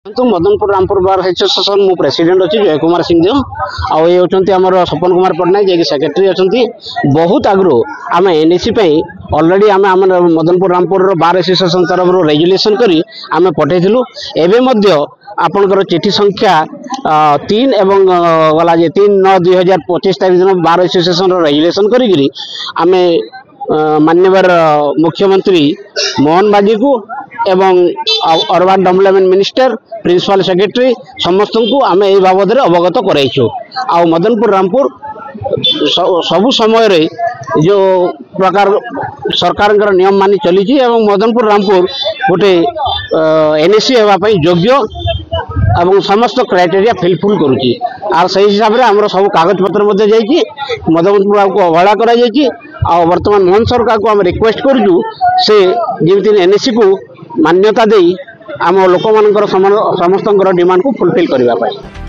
तो Madanpur Rampur bar association मु president अच्छी जय कुमार सिंहदेव आउ ये होती आम सपन कुमार पट्टनायक जे सेक्रेटरी अच्छा बहुत आगु आम एनएसी ऑलरेडी आम मदनपुर रामपुर बार एसोसिएशन तरफ रेजुलेशन करी आम पठेलु एवं आपणकर चिठी संख्या 3 एवं गला 3/9/2025 तारीख दिन बार एसोसिएशन रेजुलेशन करी आम माननीय मुख्यमंत्री मोहन बागी को एवं urban development minister principal secretary समस्त को आम ए बाबद अवगत कराइछु। आ मदनपुर रामपुर सबु समय रे जो प्रकार सरकार नियम मानि चली मदनपुर रामपुर गोटे एनएसी होगापी योग्य एवं समस्त क्राइटेरिया फिलफुल करुच्ची और सही हिसाब से आम सब कागज पत्र जाइए मदनपुर को अवहेला कर वर्तमान मोहन सरकार को आम रिक्वेस्ट करूँ से जमी एनएसी को मान्यता दे आम लोक समस्त डिमांड को फुलफिल करने।